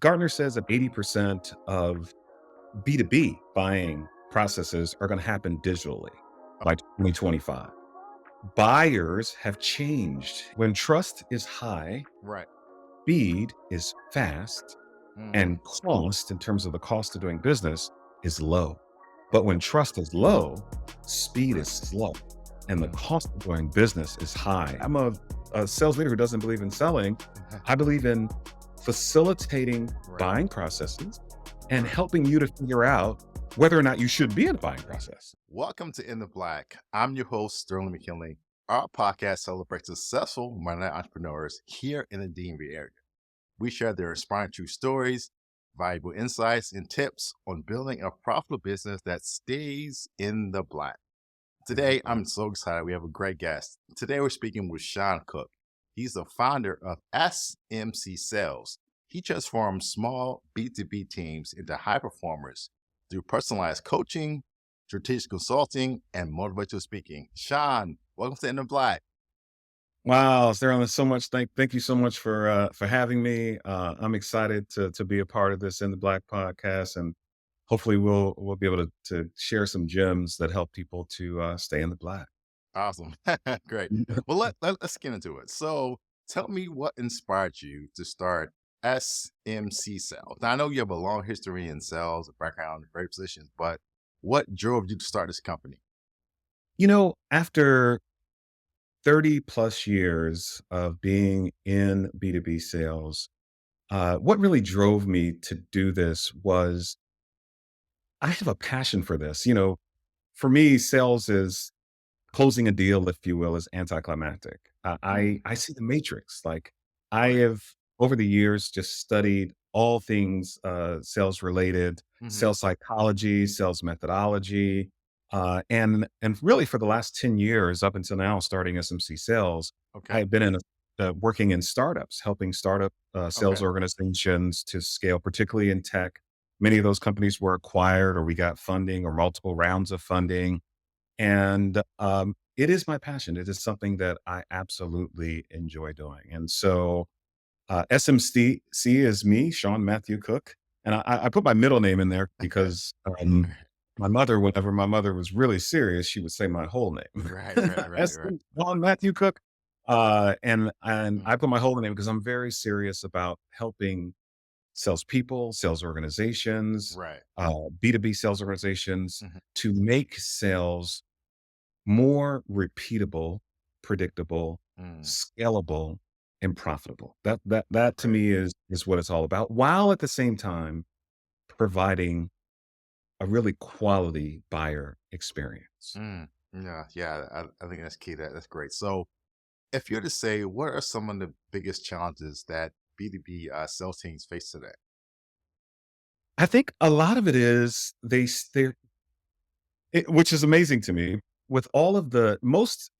Gartner says that 80% of B2B buying processes are going to happen digitally by 2025. Buyers have changed. When trust is high, Right. speed is fast, Mm, and cost, in terms of the cost of doing business, is low. But when trust is low, speed is right. slow, and the Mm, cost of doing business is high. I'm a sales leader who doesn't believe in selling. I believe in facilitating right. buying processes and Right. helping you to figure out whether or not you should be in a buying process. Welcome to In the Black. I'm your host, Sterling McKinley. Our podcast celebrates successful minor entrepreneurs here in the DMV area. We share their inspiring true stories, valuable insights, and tips on building a profitable business that stays in the black. Today, I'm so excited. We have a great guest. Today, we're speaking with Shawn Cook. He's the founder of SMC Sales. He transforms small B2B teams into high performers through personalized coaching, strategic consulting, and motivational speaking. Shawn, welcome to In the Black. Wow, Sarah, so much. Thank you so much for having me. I'm excited to be a part of this In the Black podcast, and hopefully we'll be able to share some gems that help people to stay in the black. Awesome. Great. Well, let's get into it. So, tell me what inspired you to start SMC Sales. Now, I know you have a long history in sales, a background, in great positions, but what drove you to start this company? After 30 plus years of being in B2B sales, what really drove me to do this was I have a passion for this. For me, sales is closing a deal, if you will, is anticlimactic. Mm, I see the matrix. Like I right. have over the years just studied all things sales related, Hmm. sales psychology, sales methodology, and really for the last 10 years up until now, starting SMC Sales, Okay. I've been working in startups, helping startup sales Okay. organizations to scale, particularly in tech. Many of those companies were acquired, or we got funding, or multiple rounds of funding, and it is my passion. It is something that I absolutely enjoy doing. And so SMC is me, Sean Matthew Cook. And I put my middle name in there because my mother, whenever my mother was really serious, she would say my whole name. Right. Right. Right. Right. SM, Sean Matthew Cook. And Mm, I put my whole name because I'm very serious about helping salespeople, sales organizations, right. B2B sales organizations Hmm. to make sales more repeatable, predictable, Mm, scalable, and profitable. That to right. me is what it's all about, while at the same time providing a really quality buyer experience. Mm, yeah. Yeah. I think that's key. That's great. So, if you're to say, what are some of the biggest challenges that B2B sales teams face today? I think a lot of it is which is amazing to me. With all of the most,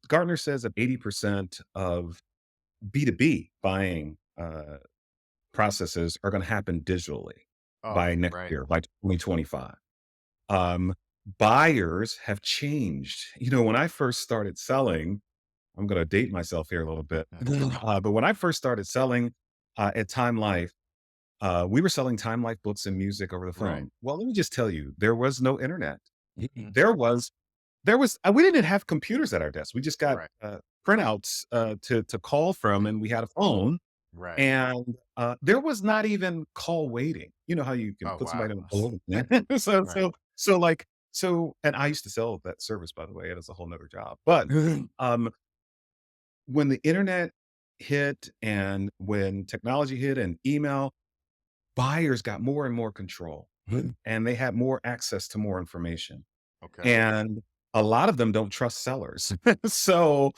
Gartner says that 80% of B2B buying processes are going to happen digitally Oh, by next right. year, by 2025. Um, Buyers have changed. When I first started selling, I'm going to date myself here a little bit, but when I first started selling at Time Life, we were selling Time Life books and music over the Right. phone. Well, let me just tell you, there was no internet. Mm, We didn't have computers at our desk. We just got right. printouts to call from, and we had a phone, Right. and there was not even call waiting. You know how you can Oh, put wow. somebody on hold? so Right. so so like so, and I used to sell that service, by the way. It is a whole nother job. But um, when the internet hit, and when technology hit, and email, buyers got more and more control, and they had more access to more information, Okay. and a lot of them don't trust sellers. So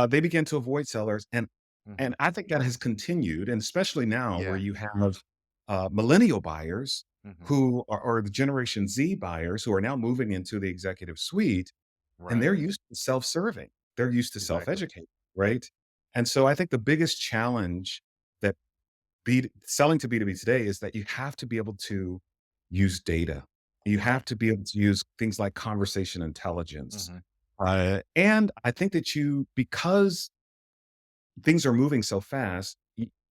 they began to avoid sellers, and Hmm. I think that has continued, and especially now where Yeah. you have millennial buyers Hmm. who are, or the Generation Z buyers who are now moving into the executive suite, and Right. they're used to self-serving. They're used to Exactly. self-educating, right? And so I think the biggest challenge that selling to B2B today is that you have to be able to use data. You have Right. to be able to use things like conversation intelligence. Hmm. And I think that because things are moving so fast,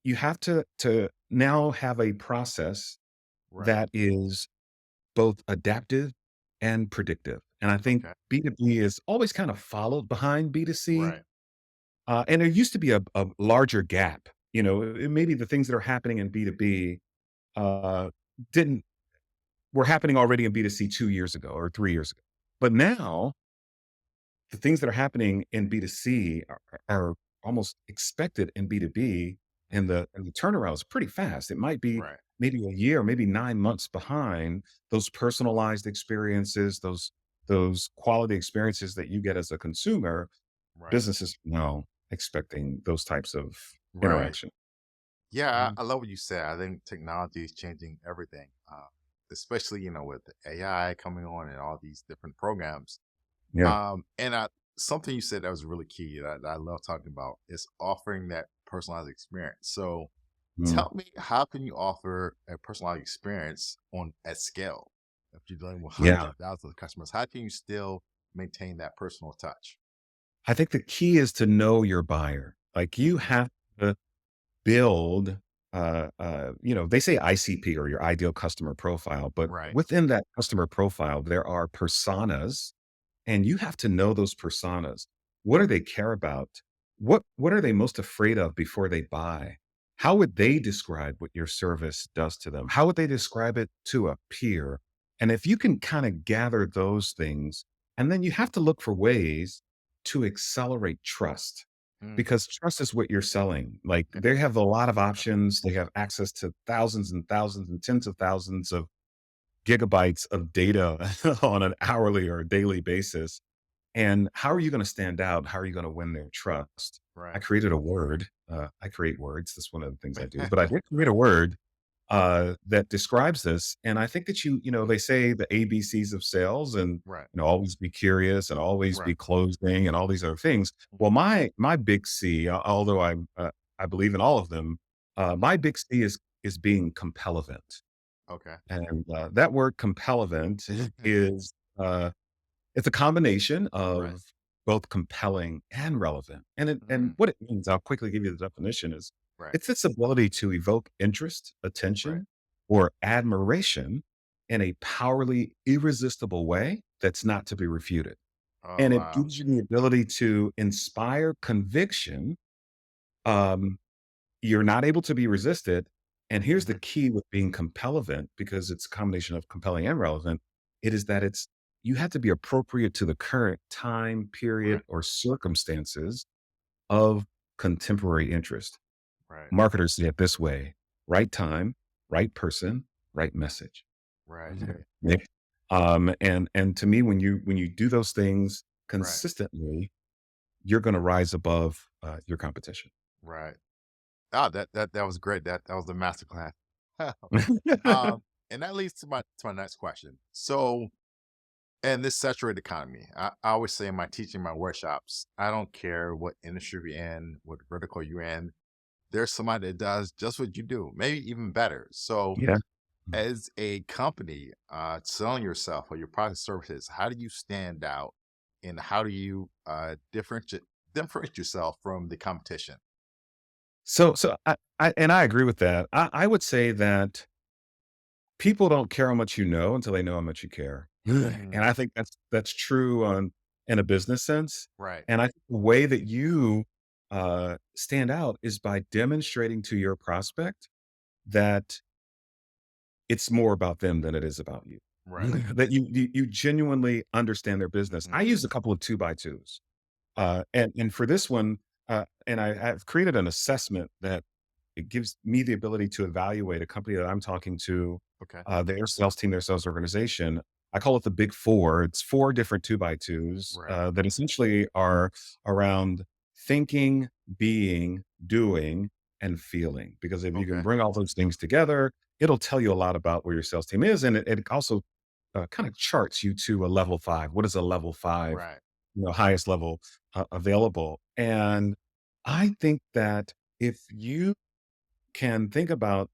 you have to now have a process Right. that is both adaptive and predictive. And I think Okay. B2B is always kind of followed behind B2C. Right. And there used to be a larger gap. Maybe the things that are happening in B2B uh, didn't were happening already in B2C 2 years ago or 3 years ago. But now the things that are happening in B2C are almost expected in B2B, and Mhm. the turnaround is pretty fast. It might be Right. maybe a year, maybe 9 months behind those personalized experiences, those quality experiences that you get as a consumer. Right. Businesses now expecting those types of Right. interaction. Yeah, Mhm. I love what you said. I think technology is changing everything, especially with AI coming on and all these different programs. Yeah. And something you said that was really key that I love talking about is offering that personalized experience. So, Mm. tell me, how can you offer a personalized experience on at scale? If you're dealing with hundreds Yeah. of thousands of customers, how can you still maintain that personal touch? I think the key is to know your buyer. Like, you Hmm. have to build, they say ICP, or your ideal customer profile, but Right. within that customer profile, there are personas, and you have to know those personas. What do they care about? What are they most afraid of before they buy? How would they describe what your service does to them? How would they describe it to a peer? And if you can kind of gather those things, and then you have to look for ways to accelerate trust, Mm, because trust is what you're selling. Like, okay. they have a lot of options. They have access to thousands and thousands and tens of thousands of gigabytes of data on an hourly or a daily basis. And how are you going to stand out? How are you going to win their trust? I Right. created a word. I create words. That's one of the things I do. But I did create a word that describes this. And I think that they say the ABCs of sales, and Right. always be curious and always Right. be closing and all these other things. Well, Mhm. my big C, although I believe in all of them, my big C is being compellent. Okay. And that word compellent is it's a combination Right. of both compelling and relevant. And Mm, what it means, I'll quickly give you the definition, is right. it's its ability to evoke interest, Right. attention, or admiration in a powerfully irresistible way that's not to be refuted. Oh, And it wow. gives you the ability to inspire conviction. Um, you're not able to be resisted. And here's the Hmm. key with being compellent, because it's a combination of compelling and relevant. It is that you have to be appropriate to the current time, period, Right. or circumstances of contemporary interest. Right. Marketers say it this way: right time, right person, right message. Right. Yeah. And to me, when you do those things Right. consistently, you're going to rise above your competition. Right. Ah, that was great. That was the masterclass. um, and that leads to my next question. So, in this saturated economy, I always say in my teaching, my workshops, I don't care what industry you're in, what vertical you're in. There's somebody that does just what you do, maybe even better. So, Yeah. as a company, selling yourself or your product services, how do you stand out, and how do you differentiate yourself from the competition? So I agree with that. I would say that people don't care how much you know until they know how much you care. And Mm, I think that's true in a business sense. right. And I think the way that you stand out is by demonstrating to your prospect that it's more about them than it is about you. Right. That you genuinely understand their business. Mhm. I use a couple of two by twos. And for this one, and I've created an assessment that it gives me the ability to evaluate a company that I'm talking to, Okay. their sales team, their sales organization. I call it the big four. It's four different two by twos Right. that essentially are around thinking, being, doing, and feeling. Because if you can Okay. bring all those things together, it'll tell you a lot about where your sales team is. And it also kind of charts you to a level five. What is a level five? Right. Highest level available. And I think that if you can think about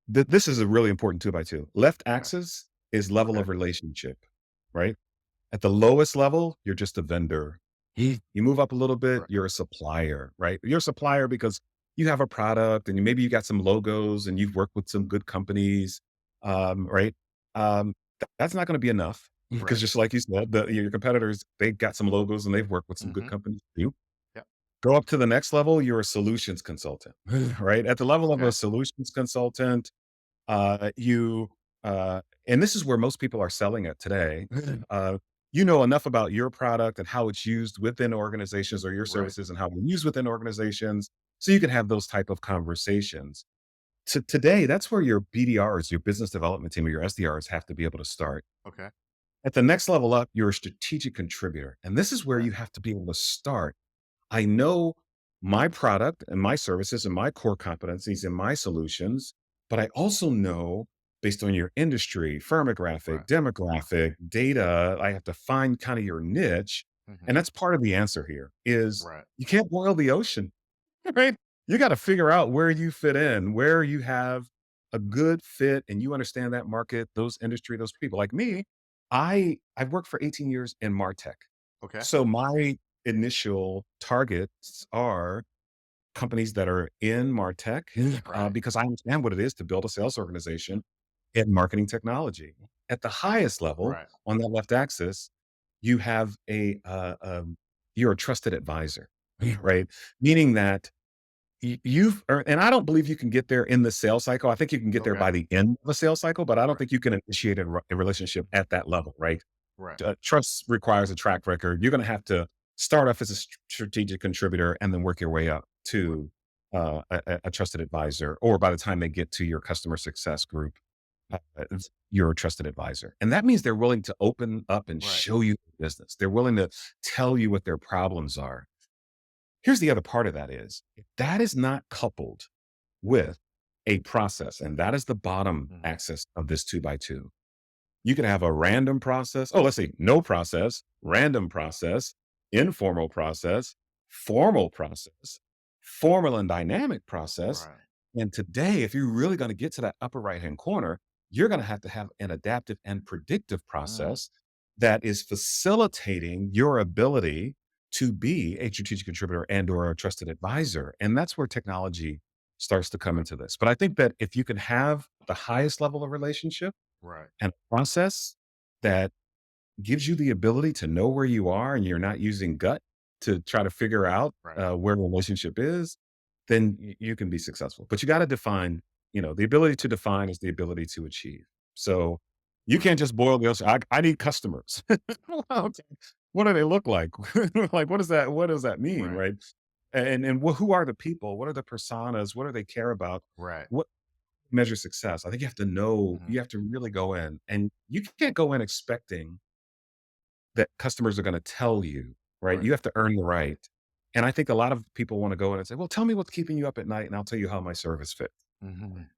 this is a really important two by two. Left Okay. axis is level Okay. of relationship, right? At the lowest level, you're just a vendor. You move up a little bit, Right. you're a supplier, right? You're a supplier because you have a product and maybe you got some logos and you've worked with some good companies, right? That's not going to be enough because Right. just like you said, your competitors, they've got some logos and they've worked with some good Mhm. companies too. Yep. Go up to the next level, you're a solutions consultant, right? At the level of a Okay. solutions consultant, you and this is where most people are selling it today. You know enough about your product and how it's used within organizations or your Right. services and how they're used within organizations, so you can have those type of conversations. Today, that's where your BDRs, your business development team, or your SDRs have to be able to start. Okay. At the next level up, you're a strategic contributor, and this is where Right. you have to be able to start. I know my product and my services and my core competencies and my solutions, but I also know based on your industry, firmographic, Right. demographic, data, I have to find kind of your niche. And Mhm. that's part of the answer here is Right. you can't boil the ocean, right? You got to figure out where you fit in, where you have a good fit and you understand that market, those industry, those people. Like me, I've worked for 18 years in MarTech. Okay. So my initial targets are companies that are in MarTech, Right. because I understand what it is to build a sales organization in marketing technology. At the highest level, Right. on that left axis, you have you're a trusted advisor, Right. right? Meaning that you've earned, and I don't believe you can get there in the sales cycle. I think you can get there Okay. by the end of a sales cycle, but I don't Right. think you can initiate a relationship at that level, right? Right. Trust requires a track record. You're going to have to start off as a strategic contributor and then work your way up Right. to a trusted advisor. Or by the time they get to your customer success group, you're a trusted advisor. And that means they're willing to open up and Right. show you the business. They're willing to tell you what their problems are. Here's the other part of that is if that is not coupled with a process, and that is the bottom Mhm. axis of this two by two. You can have a random process. Oh, let's see, no process, random process, informal process, formal process, formal and dynamic process. Right. And today, if you're really going to get to that upper right hand corner, you're going to have an adaptive and predictive Mm. process that is facilitating your ability to be a strategic contributor and or a trusted advisor. And that's where technology starts to come into this. But I think that if you can have the highest level of relationship Right. and a process that gives you the ability to know where you are and you're not using gut to try to figure out Right. where a relationship is, then you can be successful. But you got to define, the ability to define is the ability to achieve. So you Right. can't just boil the ocean. I need customers. Well, okay. What do they look like? Like, what does that mean? Right. Right. And who are the people? What are the personas? What do they care about? Right. What measure success? I think you have to know, Mhm. you have to really go in and you can't go in expecting that customers are going to tell you, right? Right. You have to earn the right. And I think a lot of people want to go in and say, well, tell me what's keeping you up at night and I'll tell you how my service fits. Mhm.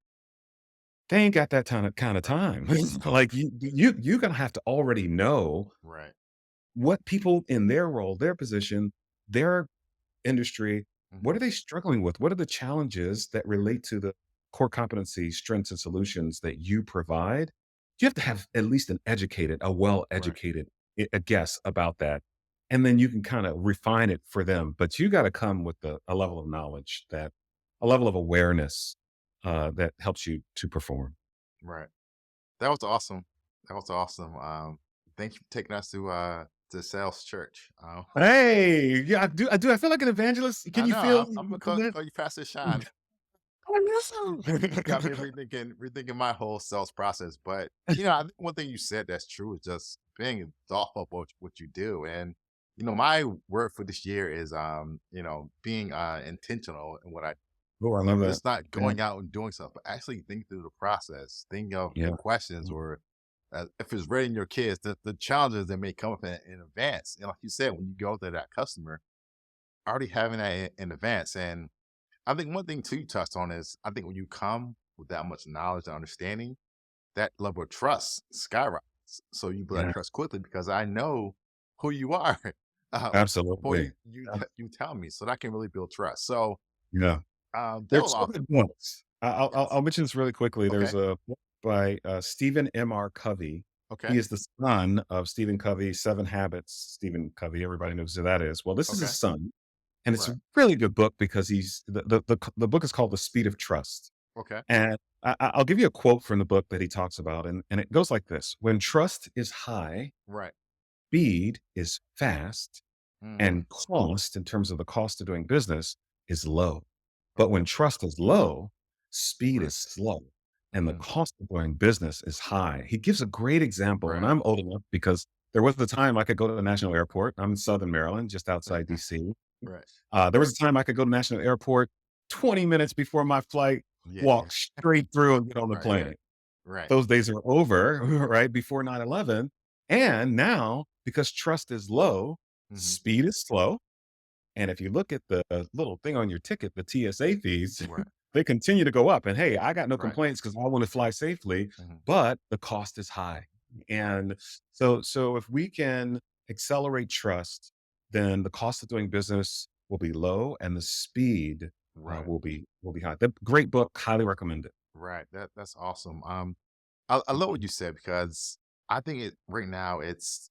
They ain't got that kind of Right. time. Like you're going to have to already know Right. what people in their role, their position, their industry, what Mhm. are they struggling with? What are the challenges that relate to the core competencies, strengths, and solutions that you provide? You have to have at least a Right. well-educated a guess about that. And then you can kind of refine it for them. But you got to come with a level of knowledge a level of awareness that helps you to perform. Right. That was awesome. That was awesome. Thank you for taking us to Sales Church. Hey, yeah, I do. I feel like an evangelist. Can I you know feel I'm gonna that? call you Pastor Sean. I miss Got me him. rethinking my whole sales process. But I think one thing you said that's true is just being thoughtful about what you do. And my word for this year is being intentional in what I Oh, I love that. just not Yeah. going out and doing stuff, but actually think through the process. Think of the Yeah. questions or if it's rating your kids, the challenges that may come up in advance. And like you said, when you go to that customer, already having that in advance. And I think one thing too you touched on is I think when you come with that much knowledge and understanding, that level of trust skyrockets. So you build that Yeah. trust quickly because I know who you are before Absolutely. you tell me, so that can really build trust. So Yeah. that There's was so awesome. good ones. I'll Yes. mention this really quickly. Okay. There's a book by, Stephen M.R. Covey. Okay. He is the son of Stephen Covey, 7 Habits, Stephen Covey, everybody knows who that is. Well, this is his Okay. son, And it's Right. a really good book because the book is called The Speed of Trust. Okay. And I'll give you a quote from the book that he talks about, and it goes like this: "When trust is high, Right. speed is fast, Mm, and cost, in terms of the cost of doing business, is low. But okay. when trust is low, speed Right. is slow, and the Hmm. cost of doing business is high." He gives a great example, and Right. I'm old enough because there was the time I could go to the National Airport. I'm in Southern Maryland, just outside DC. Right. There was a time I could go to National Airport 20 minutes before my flight, Yeah. walk straight through and get on the Right. plane. Right. Those days are over, right, before 9/11, and now, because trust is low, Hmm. speed is slow, and if you look at the little thing on your ticket, the TSA fees, Right. they continue to go up, and, hey, I got no Right. complaints because I wanna fly safely, Hmm. but the cost is high, Right. and so if we can accelerate trust, then the cost of doing business will be low and the speed, Right. will be high. The great book, highly recommend it. Right. That's awesome. I love what you said because I think it right now it's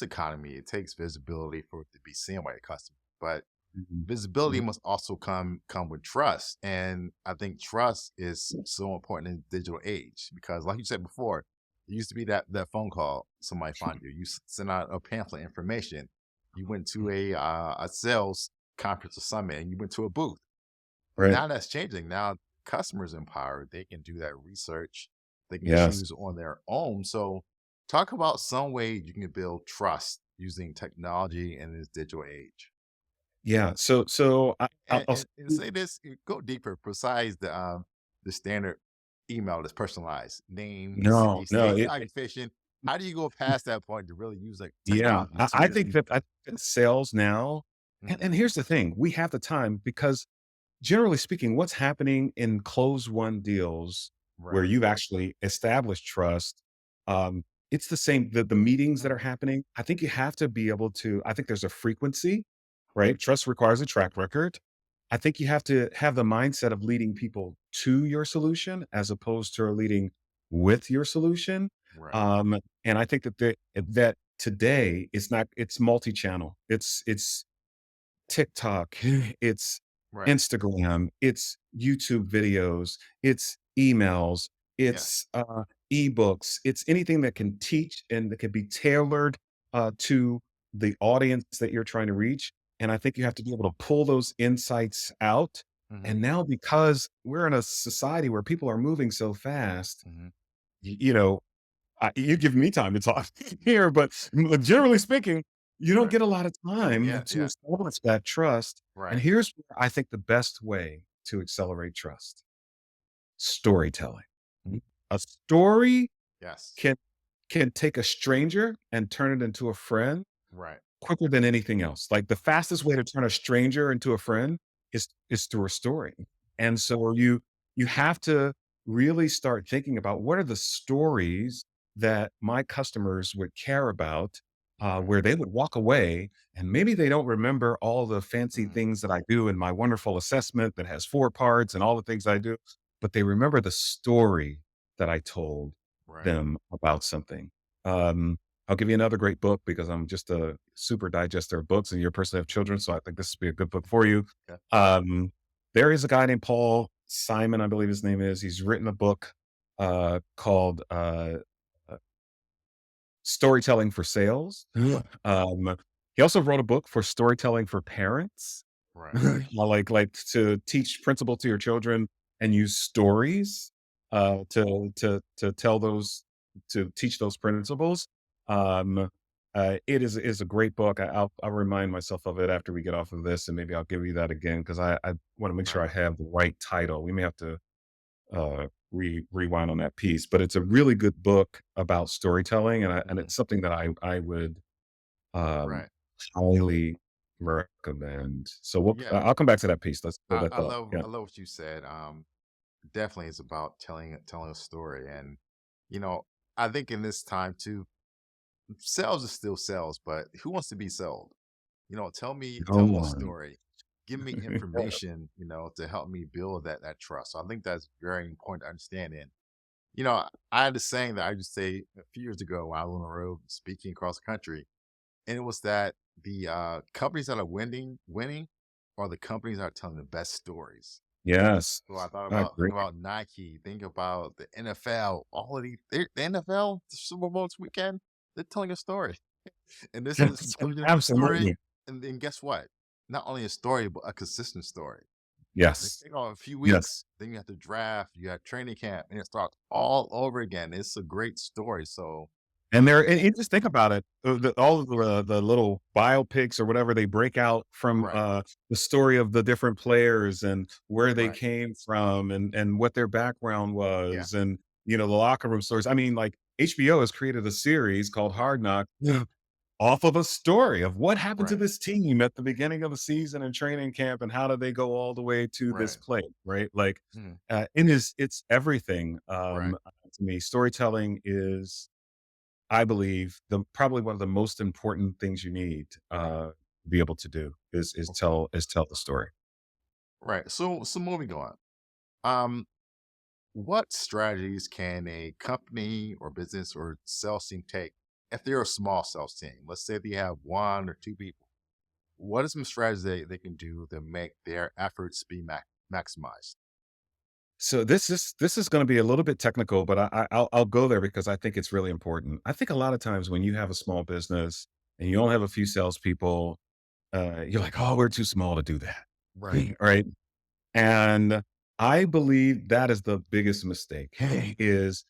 economy. It takes visibility for it to be seen by a customer, but Mhm. visibility Mhm. must also come with trust. And I think trust is so important in the digital age because, like you said before, it used to be that phone call, somebody find you, send out a pamphlet information, you went to a sales conference or summit, and you went to a booth. Right. Now that's changing. Now customers empowered. They can do that research. They can Yes. choose on their own. So talk about some way you can build trust using technology in this digital age. Yeah. So I'll And say this, go deeper, besides the standard email that's personalized, name, no, city, no, state, occupation. How do you go past that point to really use like yeah, technology I to think that sales now, Mhm. and here's the thing, we have the time because, generally speaking, what's happening in close one deals where Right. you've actually established trust, um, it's the same, the meetings that are Mhm. happening, I think you have to be able to, I think there's a frequency, right? Trust requires a track record. I think you have to have the mindset of leading people to your solution as opposed to leading with your solution. Right. Um, and I think that that today it's multi-channel. It's TikTok, it's Right. Instagram, it's YouTube videos, it's emails, Yes. it's ebooks, it's anything that can teach and that can be tailored to the audience that you're trying to reach. And I think you have to be able to pull those insights out. Hmm. And now, because we're in a society where people are moving so fast, Hmm. you know, you give me time to talk here, but generally speaking, you don't Right. get a lot of time Yeah. to Yeah. establish that trust. And Right. here's where I think the best way to accelerate trust: storytelling. A story Yes. can take a stranger and turn it into a friend Right. quicker than anything else. Like, the fastest way to turn a stranger into a friend is through a story. And so you have to really start thinking about, what are the stories that my customers would care about, Right. where they would walk away and maybe they don't remember all the fancy Mhm. things that I do in my wonderful assessment that has 4 parts and all the things I do, but they remember the story that I told Right. them about something. Um, I'll give you another great book because I'm just a super digester of books, and you're a person who have children, so I think this would be a good book for you. Okay. Um, there is a guy named Paul Simon, I believe his name is. He's written a book called uh, Storytelling for Sales. He also wrote a book for storytelling for parents, Right. like to teach principle to your children and use stories to tell those, to teach those principles. Um, it is a great book. I'll remind myself of it after we get off of this, and maybe I'll give you that again because I want to make sure I Right. have the right title. We may have to rewind on that piece, but it's a really good book about storytelling, and Mhm. it's something that I would um, Right. highly recommend. So Yeah. I'll come back to that piece. Let's build I, that I thought. love Yeah. I love what you said. Definitely is about telling a story. And you know, I think in this time too, sales is still sales, but who wants to be sold? Tell Come me a on. story. Give me information, to help me build that trust. So I think that's very important to understand. And I had a saying that I used to say a few years ago when I was on the road speaking across the country, and it was that the companies that are winning are the companies that are telling the best stories. Yes. So I thought I about agree. think about Nike, think about the NFL, all of these the NFL, the Super Bowl this weekend, they're telling a story. And this is telling a story. Absolutely. And then guess what? Not only a story, but a consistent story. They Yes. take off a few Yes. weeks, then you have to draft, you have training camp, and it starts all over again. It's a great story. So And there and just think about it, all of the little biopics or whatever, they break out from, right, the story of the different players and where they right. came from and what their background Yeah, was and, the locker room stories. I mean, like, HBO has created a series called Hard Knocks off of a story of what happened to right, this team at the beginning of the season and training camp and how did they go all the way to this right, place, right? Like, mhm, it's everything, right, to me. Storytelling is, I believe, the probably one of the most important things you need, right. to be able to do is Okay. tell the story. Right. So moving on. Um, what strategies can a company or business or sales team take if they're a small sales team? Let's say they have one or two people. What are some strategies they can do to make their efforts be maximized? So this is gonna be a little bit technical, but I'll go there because I think it's really important. I think a lot of times when you have a small business and you only have a few salespeople, you're like, "Oh, we're too small to do that." Right. Right? And I believe that is the biggest mistake is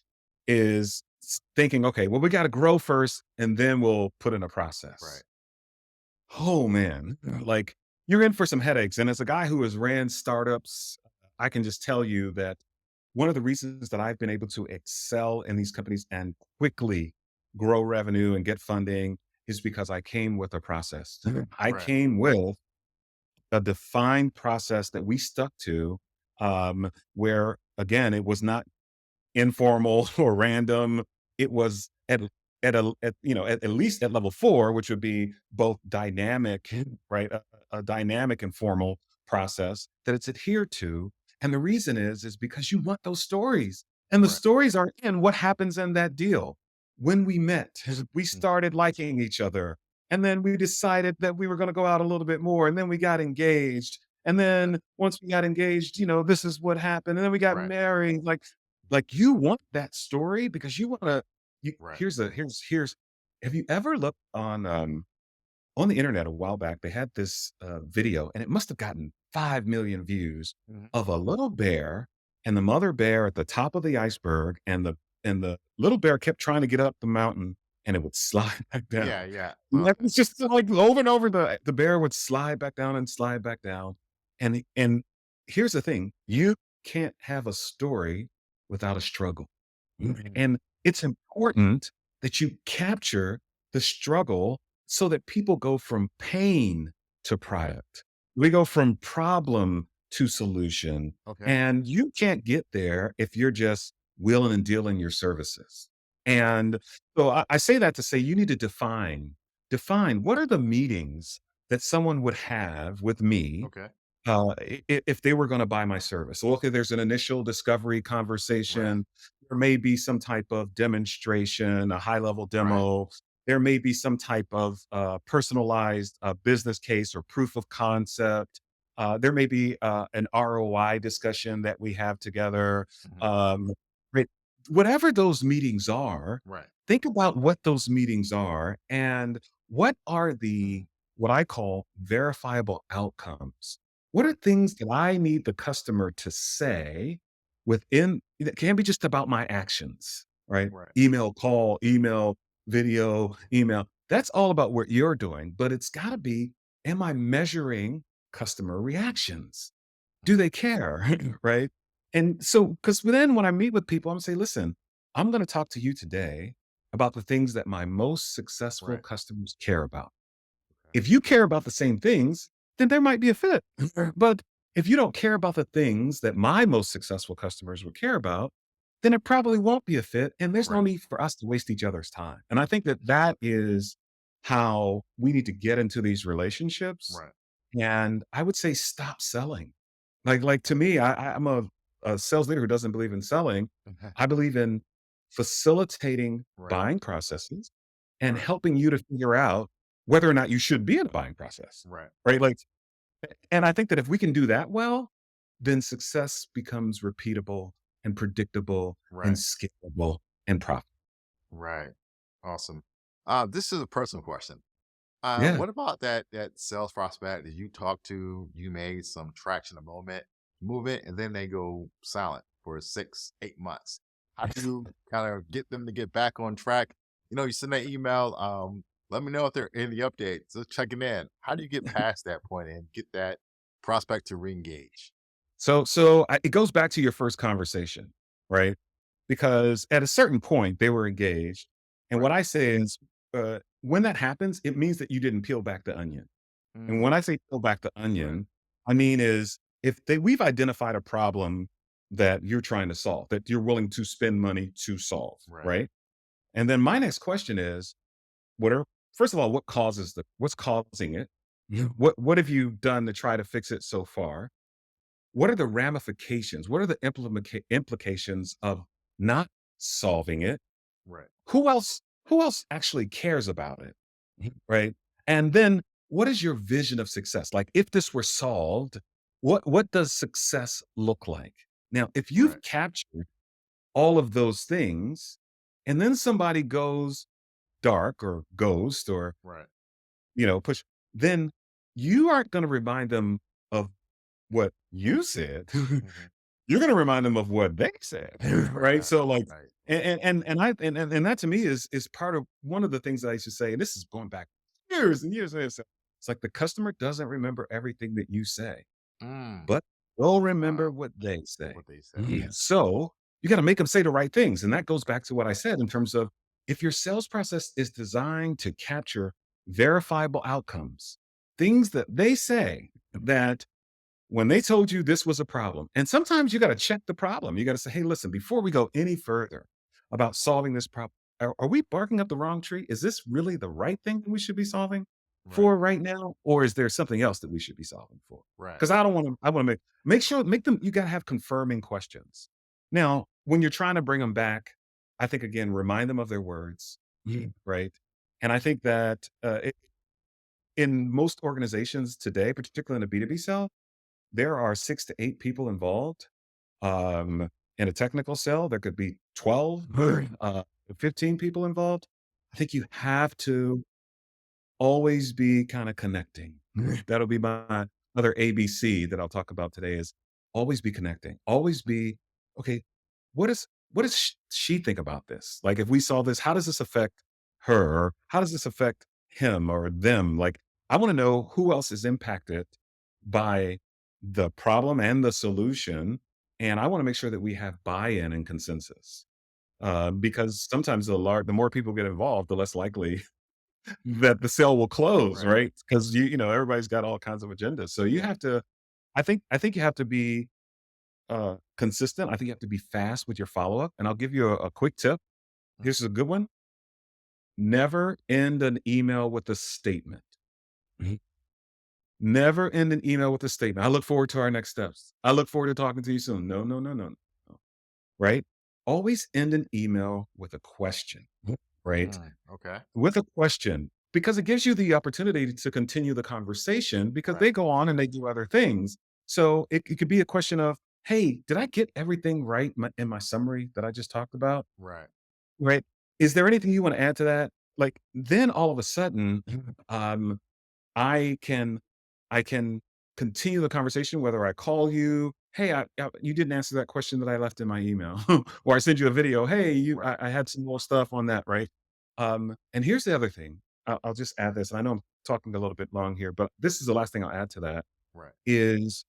thinking, "Okay, well, we gotta grow first, and then we'll put in a Right. process." Oh, man. Like, you're in for some headaches, and as a guy who has ran startups, I can just tell you that one of the reasons that I've been able to excel in these companies and quickly grow revenue and get funding is because I came with a process. I Right. came with a defined process that we stuck to, where, again, it was not informal or random. It was at least at level 4, which would be both dynamic, right? A dynamic and formal process that it's adhered to. And the reason is because you want those stories. And the Right. stories are in what happens in that deal. When we met, we Mm, started liking each other. And then we decided that we were going to go out a little bit more. And then we got engaged. And then once we got engaged, this is what happened. And then we got right. married. Like you want that story because you wanna you Right. here's have you ever looked on the internet a while back, they had this, video, and it must have gotten 5,000,000 views Mhm. of a little bear and the mother bear at the top of the iceberg, and the little bear kept trying to get up the mountain, and it would slide back Yeah. down. Yeah. And that was just, like, over and over, the bear would slide back down and slide back down, and here's the thing, you can't have a story without a struggle. Mhm. And it's important that you capture the struggle so that people go from pain to Right. product. We go from problem to solution. Okay. And you can't get there if you're just willing and dealing your services. Right. And so I say that to say you need to define what are the meetings that someone would have with me Okay. if they were going to buy my service. So, okay, there's an initial discovery Right. conversation. There may be some type of demonstration, a high level Right. demo. There may be some type of personalized business case or proof of concept. There may be an ROI discussion that we have together. Mhm. Um, right. Whatever those meetings are, Right. think about what those meetings are and what are Mhm. what I call verifiable outcomes. What are things that I need the customer to say within it can be just about my actions, right? Right. Email, call, email, video, email. That's all about what you're doing, but it's got to be, am I measuring customer reactions? Mhm. Do they care? Right? And so, because then when I meet with people, I'm gonna say, listen, I'm going to talk to you today about the things that my most successful Right. customers care about. Okay. If you care about the same things, then there might be a fit. But if you don't care about the things that my most successful customers would care about, then it probably won't be a fit. And there's no Right. need for us to waste each other's time. And I think that that is how we need to get into these relationships. Right. And I would say stop selling. Like to me, I'm a sales leader who doesn't believe in selling. I believe in facilitating Right. buying processes and Right. helping you to figure out whether or not you should be in a buying process, Right. right? Like And I think that if we can do that well, then success becomes repeatable and predictable and Right. scalable and profitable. Right. Awesome. This is a personal question. Yeah. What about that sales prospect that you talked to? You made some traction a moment, movement, and then they go silent for 6, 8 months. How do you kind of get them to get back on track? You send an email. Let me know if there are any updates. Just checking in. How do you get past that point and get that prospect to reengage? It goes back to your first conversation, right? Because at a certain point they were engaged, and Right. what I say is, when that happens, it means that you didn't peel back the onion. And Mm, when I say peel back the right. onion, I mean is if we've identified a problem that you're trying to solve, that you're willing to spend money to solve, Right. right? And then my next question is, what are first of all, what's causing it? Yeah. What have you done to try to fix it so far? What are the ramifications? What are the implications of not solving it? Right. Who else actually cares about it? Right? And then what is your vision of success? Like if this were solved, what does success look like? Now, if you've Right. captured all of those things and then somebody goes dark or ghost or Right. push, then you aren't going to remind them of what you said. Hmm. You're going to remind them of what they said, right? Right. So like, Right. and that to me is part of one of the things that I used to say, and this is going back years and years and years. It's like the customer doesn't remember everything that you say, Mm, but they'll uh, remember what they say. what they say. Yeah. So you got to make them say the right things. And that goes back to what I said in terms of if your sales process is designed to capture verifiable outcomes, things that they say that when they told you this was a problem, and sometimes you got to check the problem. You got to say, hey, listen, before we go any further about solving this problem, are we barking up the wrong tree? Is this really the right thing that we should be solving Right. for right now? Or is there something else that we should be solving for? Right. Because I want to make sure, make them, you got to have confirming questions. Now, when you're trying to bring them back, I think again, remind them of their words, right? And I think that in most organizations today, particularly in the B2B sell, there are 6 to 8 people involved. In a technical sale, there could be 12, 15 people involved. I think you have to always be kinda connecting. That'll be my other ABC that I'll talk about today is always be connecting. Always be, "Okay, what does she think about this? Like, if we solve this, how does this affect her? Or how does this affect him or them?" Like, I wanna know who else is impacted by the problem and the solution, and I wanna make sure that we have buy-in and consensus, because sometimes the more people get involved, the less likely that the sale will close, Right. right? Because everybody's got all kinds of agendas. So you Yeah. have to I think you have to be, consistent. I think you have to be fast with your follow-up, and I'll give you a quick tip. Mm. Here's a good one. Never end an email with a statement. Mhm. Never end an email with a statement. "I look forward to our next steps. I look forward to talking to you soon." No, no, no, no, no, right? Always end an email with a question, right? Mm, okay. With a question, because it gives you the opportunity to continue the conversation because Right. they go on and they do other things. So it could be a question of, hey, did I get everything right in my summary that I just talked about? Right. Right. Is there anything you want to add to that? Like then all of a sudden, um, I can I can continue the conversation whether I call you, "Hey, you didn't answer that question that I left in my email," or I send you a video, "Hey, Right. I had some more stuff on that," right? And here's the other thing. I'll just add this, and I know I'm talking a little bit long here, but this is the last thing I'll add to that Right. is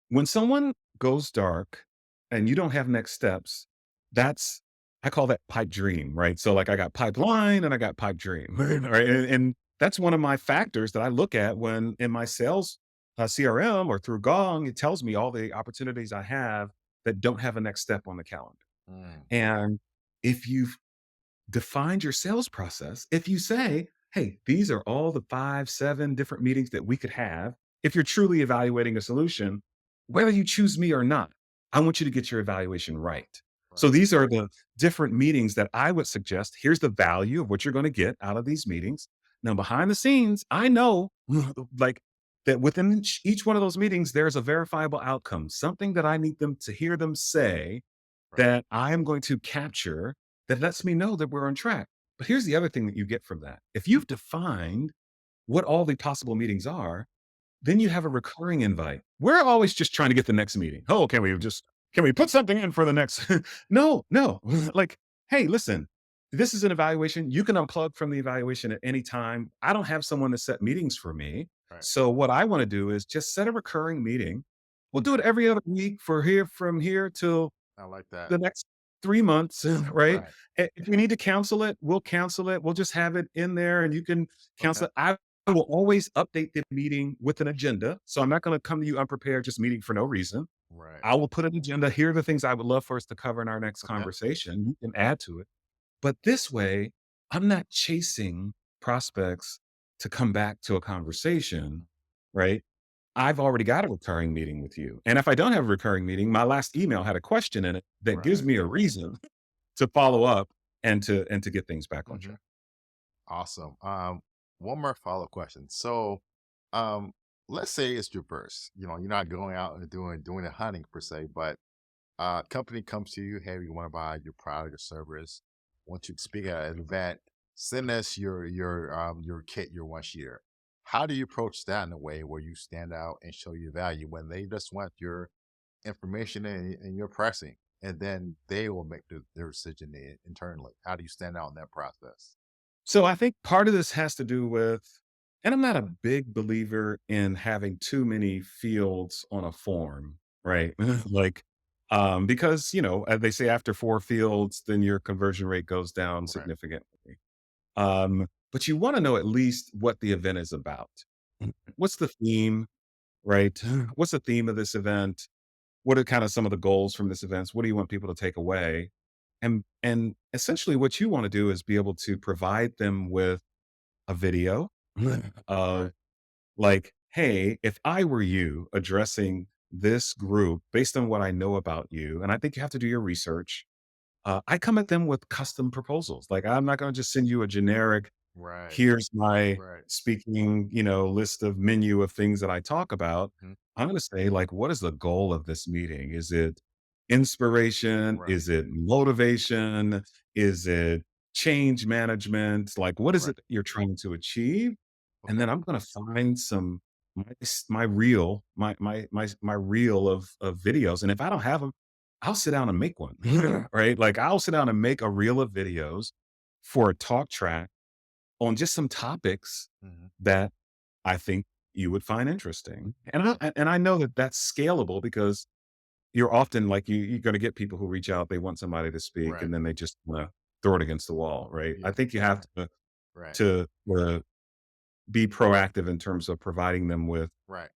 when someone goes dark and you don't have next steps, that's I call that pipe dream, right? So like I got pipeline and I got pipe dream, right? And that's one of my factors that I look at when in my sales CRM or through Gong, it tells me all the opportunities I have that don't have a next step on the calendar. Mm, And if you've defined your sales process, if you say, hey, these are all the 5, 7 different meetings that we could have, if you're truly evaluating a solution, whether you choose me or not, I want you to get your evaluation right. So right. these are the different meetings that I would suggest. Here's the value of what you're going to get out of these meetings. Now, behind the scenes, I know like that within each one of those meetings, there's a verifiable outcome, something that I need them to hear them say Right. that I am going to capture that lets me know that we're on track. But here's the other thing that you get from that. If you've defined what all the possible meetings are, then you have a recurring invite. We're always just trying to get the next meeting. Oh, can we put something in for the next? No, no. Like, hey, listen, this is an evaluation. You can unplug from the evaluation at any time. I don't have someone to set meetings for me. Right. So what I want to do is just set a recurring meeting. We'll do it every other week for here from here till I like that. the next 3 months, right? Right. If we need to cancel it, we'll cancel it. We'll just have it in there and you can Okay. cancel it. I will always update the meeting with an agenda. So I'm not going to come to you unprepared, just meeting for no reason. Right. I will put an agenda. Here are the things I would love for us to cover in our next Okay. conversation. You can add to it. But this way, I'm not chasing prospects to come back to a conversation, right? I've already got a recurring meeting with you. And if I don't have a recurring meeting, my last email had a question in it that gives Right. me a reason to follow up and to get things back on Hmm. track. Awesome. One more follow question. So, um, let's say it's reverse. You know, you're not going out and doing the hunting per se, but company comes to you, hey, we want to buy your product or service. Want you to speak at an event, send us your kit, your 1 sheeter. How do you approach that in a way where you stand out and show your value when they just want your information and your pricing, and then they will make their decision internally? How do you stand out in that process? So I think part of this has to do with, and I'm not a big believer in having too many fields on a form, Right, right? Like, because they say after 4 fields, then your conversion rate goes down right, significantly. But you want to know at least what the event is about. What's the theme, right? What's the theme of this event? What are kind of some of the goals from this event? What do you want people to take away? And essentially what you want to do is be able to provide them with a video right, of like, hey, if I were you addressing this group based on what I know about you, and I think you have to do your research, I come at them with custom proposals. Like, I'm not going to just send you a generic, right, here's my right, speaking, list of menu of things that I talk about. mhm, I'm going to say, like, what is the goal of this meeting? Is it inspiration? right, Is it motivation? Is it change management? Like, what is right. it that you're trying to achieve? And Okay, then I'm going to find some my reel, my reel of videos. And if I don't have them, I'll sit down and make one. Right? Like I'll sit down and make a reel of videos for a talk track on just some topics hmm, that I think you would find interesting. And I know that that's scalable because you're often like you're going to get people who reach out, they want somebody to speak, right, and then they just want to throw it against the wall, right? I yeah, think you have right, to be proactive in terms of providing them with right.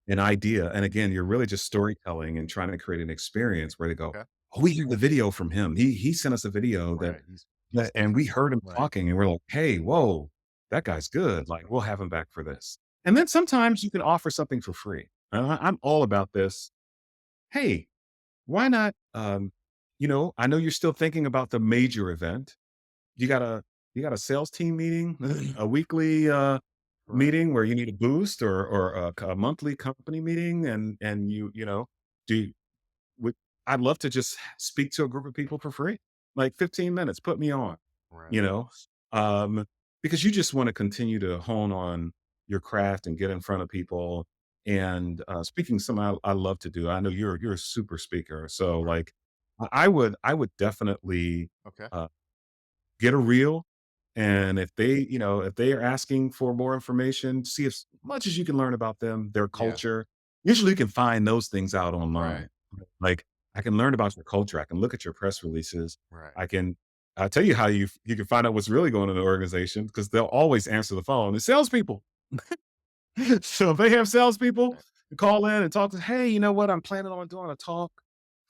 an idea. And again, you're really just storytelling and trying to create an experience where they go, Okay, "Oh, we hear the video from him. He sent us a video right. He's and we different. heard him Right, talking, and we're like, hey, whoa, that guy's good. Like, we'll have him back for this." And then sometimes you can offer something for free. I'm all about this. Hey, why not? I know you're still thinking about the major event. You got a you got a sales team meeting, a weekly right, meeting where you need a boost, or a monthly company meeting, and do you, would I'd love to just speak to a group of people for free, like 15 minutes. Put me on, right. you know, um, because you just want to continue to hone on your craft and get in front of people. And speaking, something I love to do. I know you're a super speaker, so Right. like I would definitely Okay. uh, get a reel. Right. And if they are asking for more information, see as much as you can learn about them, their Yeah. culture. Usually you can find those things out Right. online. Like I can learn about your culture. I can look at your press releases. Right. I'll tell you how you can find out what's really going on in the organization because they'll always answer the phone. The salespeople. So if they have salespeople Right. call in and talk to, hey, you know what? I'm planning on doing a talk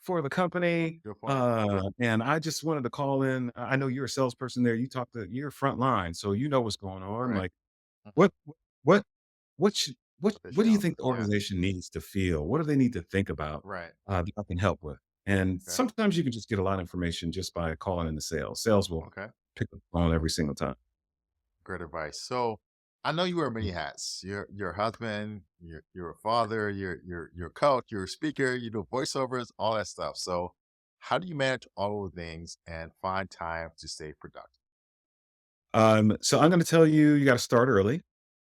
for the company. Good point. And I just wanted to call in. I know you're a salesperson there. You're front line, so you know what's going on. Right. Like, Mhm. what, what, what, should, What they what should do you offer. think the Yeah. organization needs to feel? What do they need to think about Right. that I can help with? And Okay. sometimes you can just get a lot of information just by calling in the sales. Sales will Okay. pick up the phone every single time. Great advice. So, I know you wear many hats. You're a husband, you're a father, you're a coach, you're a speaker, you do voiceovers, all that stuff. So how do you manage all of the things and find time to stay productive? So I'm going to tell you, you got to start early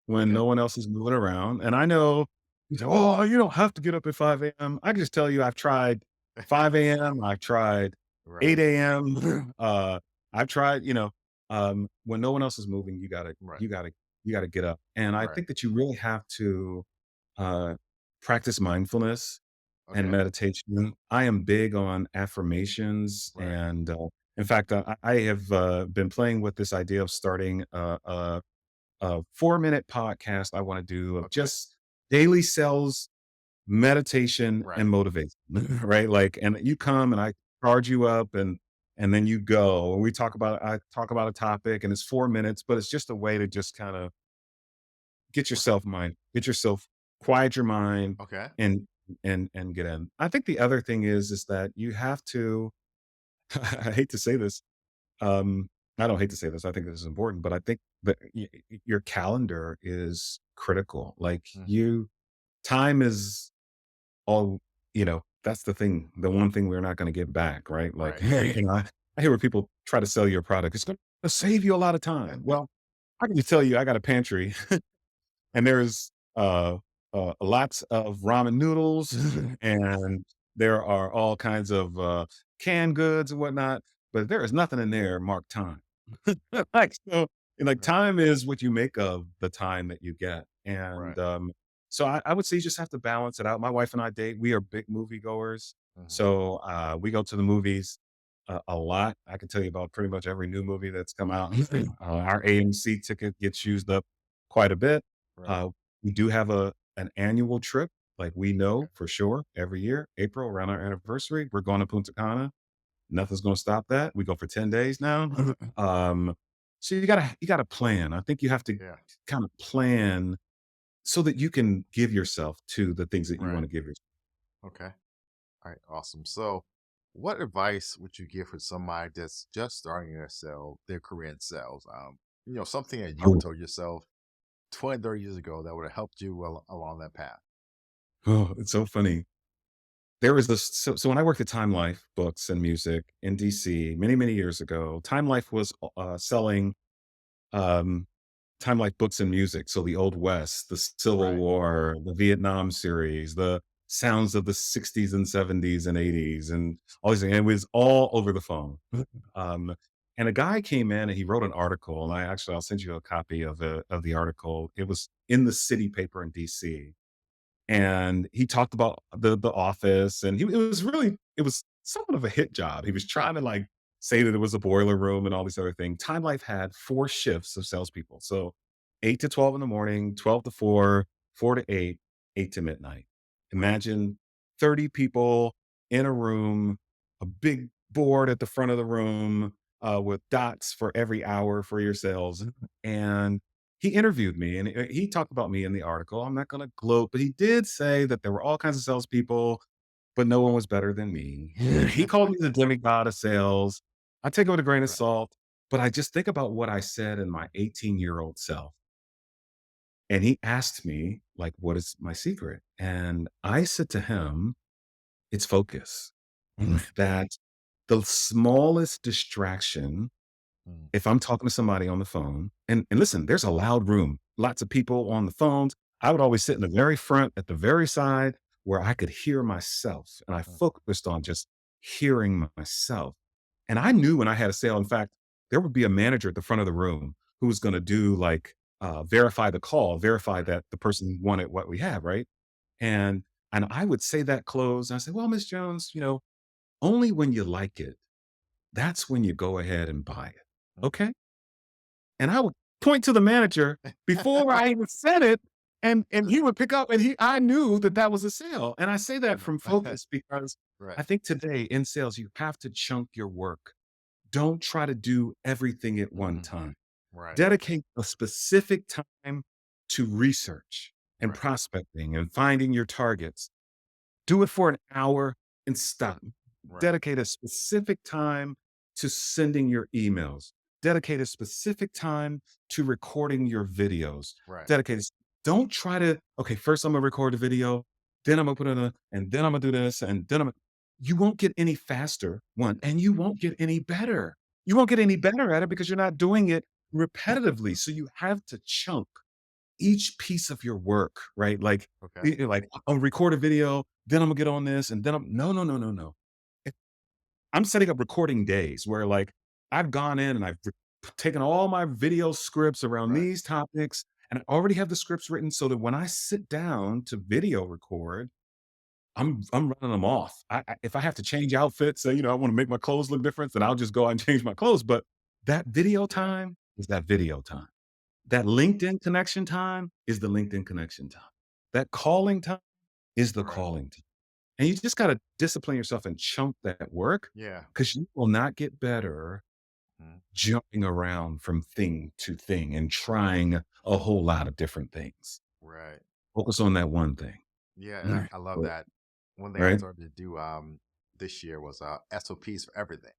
when Okay. no one else is moving around. And I know you say, "Oh, you don't have to get up at 5 a.m." I can just tell you, I've tried 5 a.m. I've tried Right. 8 a.m. I've tried, when no one else is moving, Right. you gotta get up. And I Right. think that you really have to uh, practice mindfulness and Okay. meditation. I am big on affirmations, Right. and in fact, I have been playing with this idea of starting a 4-minute podcast I want to do of Okay. just daily sales meditation Right. and motivation, right? Like, and you come and I charge you up, and then you go. And I talk about a topic, and it's 4 minutes, but it's just a way to just kind of Right. get yourself, quiet your mind, Okay. and get in. I think the other thing is that you have to. I hate to say this. Um, I don't hate to say this. I think this is important, but I think that your calendar is critical. Like Hmm. time is all. That's the thing. The one thing we're not going to get back, right? Like, Right. I hear where people try to sell you a product. It's going to save you a lot of time. Well, I can just tell you, I got a pantry and there's lots of ramen noodles and there are all kinds of canned goods and whatnot, but there is nothing in there marked time. Like, so, and like, Right. time is what you make of the time that you get. And Right. so I would say you just have to balance it out. My wife and I date. We are big movie goers, Hmm. so we go to the movies a lot. I can tell you about pretty much every new movie that's come out. Our AMC ticket gets used up quite a bit. Right. uh, we do have an annual trip. Like, we Okay. know for sure every year, April, around our anniversary, we're going to Punta Cana. Nothing's going to stop that. We go for 10 days now. um, so you gotta plan. I think you have to Yeah. kind of plan so that you can give yourself to the things that you want Right. to give yourself. Okay. All right. Awesome. So what advice would you give for somebody that's just starting their career in sales? Something that you would Oh, tell yourself 20, 30 years ago that would have helped you along that path. oh, it's so funny. There was this. So when I worked at Time Life Books and Music in DC many, many years ago, Time Life was selling um, Time Life Books and Music. So the Old West, the Civil Right. War, the Vietnam series, the sounds of the 60s and 70s and 80s, and all these things. And it was all over the phone. Um, and a guy came in and he wrote an article. And I'll send you a copy of the article. It was in the city paper in DC, and he talked about the office, and it was somewhat of a hit job. He was trying to, like, say that it was a boiler room and all these other things. Time Life had 4 shifts of salespeople. So 8 to 12 in the morning, 12 to 4, 4 to 8, 8 to midnight. Right. Imagine 30 people in a room, a big board at the front of the room, with dots for every hour for your sales. And he interviewed me, and he talked about me in the article. I'm not going to gloat, but he did say that there were all kinds of salespeople, but no one was better than me. He called me the demigod of sales. I take it with a grain of Right. salt, but I just think about what I said in my 18-year-old self. And he asked me, like, what is my secret? And I said to him, it's focus. That the smallest distraction, Mm. if I'm talking to somebody on the phone, and listen, there's a loud room, lots of people on the phones. I would always sit in the very front, at the very side, where I could hear myself, and I Mm. focused on just hearing myself. And I knew when I had a sale. In fact, there would be a manager at the front of the room who was going to do, like, verify the call, verify Right. that the person wanted what we have, right? And I would say that close, and I say, "Well, Miss Jones, only when you like it, that's when you go ahead and buy it. Mm. Okay?" And I would point to the manager before I even said it, and he would pick up, and I knew that that was a sale. And I say that from focus because Right. I think today in sales, you have to chunk your work. Don't try to do everything at one Hmm. time. Right. Dedicate a specific time to research and Right. prospecting and finding your targets. Do it for an hour and stop. Right. Dedicate a specific time to sending your emails. dedicate a specific time to recording your videos. Right. Dedicate. Don't try to, okay, first I'm gonna record the video, then I'm gonna put it on, and then I'm gonna do this, and then you won't get any faster, one, and you won't get any better. You won't get any better at it because you're not doing it repetitively. So you have to chunk each piece of your work, right? Like, Okay. like I'll record a video, then I'm gonna get on this, and then no, no, no, no, no. If- I'm setting up recording days where like I've gone in and taken all my video scripts around Right. these topics, and I already have the scripts written so that when I sit down to video record, I'm running them off. If I have to change outfits, I want to make my clothes look different, then I'll just go out and change my clothes. But that video Yeah. time is that video time. That LinkedIn connection time is the LinkedIn connection time. That calling time is the Right. calling time. And you just got to discipline yourself and chunk that work Yeah. because you will not get better Mhm. jumping around from thing to thing and trying a whole lot of different things. Right. Focus on that one thing. Yeah, and Right. I love that. One thing I Right. started to do this year was SOPs for everything.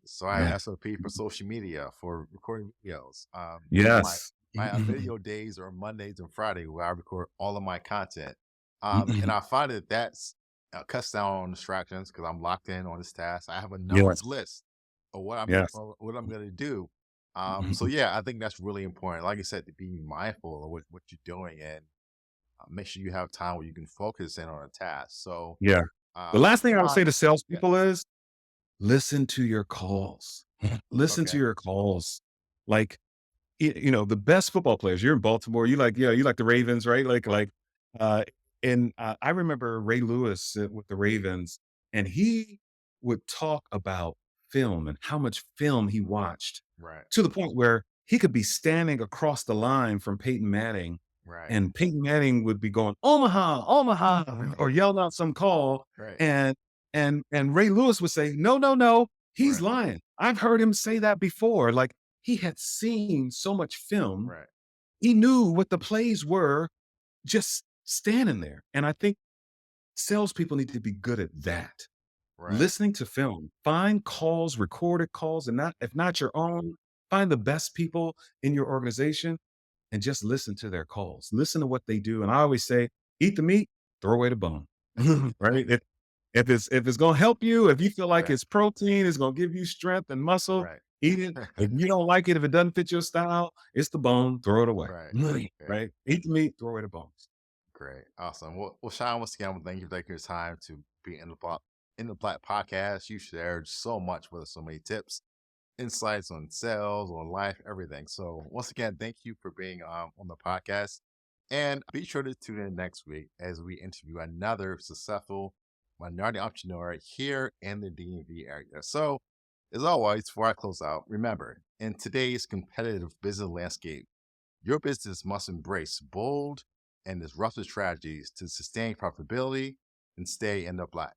So I have Yeah. SOP for social media for recording videos. My Yes. video days are Mondays and Friday where I record all of my content. And Mhm. I find that that's cuts down on distractions because I'm locked in on this task. I have a numbered Yes. list of what I'm Yes. what I'm going to do. So Mhm. yeah, I think that's really important. Like I said, to be mindful of what you're doing and make sure you have time where you can focus in on a task. So Yeah. The um, last thing I would say Sean, to yeah, salespeople is listen to your calls. Listen to okay, your calls. Like, the best football players, you're in Baltimore, you like the Ravens, right? Uh, and I remember Ray Lewis with the Ravens, and he would talk about film and how much film he watched right, to the point where he could be standing across the line from Peyton Manning, right, and Peyton Manning would be going, Omaha, Omaha, or yelling out some call. right, And Ray Lewis would say, No, no, no, he's right, lying. I've heard him say that before. Like he had seen so much film, right, he knew what the plays were just standing there. And I think salespeople need to be good at that. right, Listening to film, find calls, recorded calls, and not if not your own, find the best people in your organization and just listen to their calls. Listen to what they do. And I always say, eat the meat, throw away the bone. Right? If it's gonna help you, if you feel like right, it's protein, it's gonna give you strength and muscle, right, eat it. If you don't like it, if it doesn't fit your style, it's the bone, throw it away. right. Okay, Right? Eat the meat, throw away the bones. great, awesome. Well, Sean, once again, I want to thank you for taking your time to be in the Black podcast. You shared so much with us, so many tips, insights on sales, on life, everything. So once again, thank you for being on the podcast. And be sure to tune in next week as we interview another successful minority entrepreneur here in the DMV area. So as always, before I close out, remember, in today's competitive business landscape, your business must embrace bold and disruptive strategies to sustain profitability and stay in the black.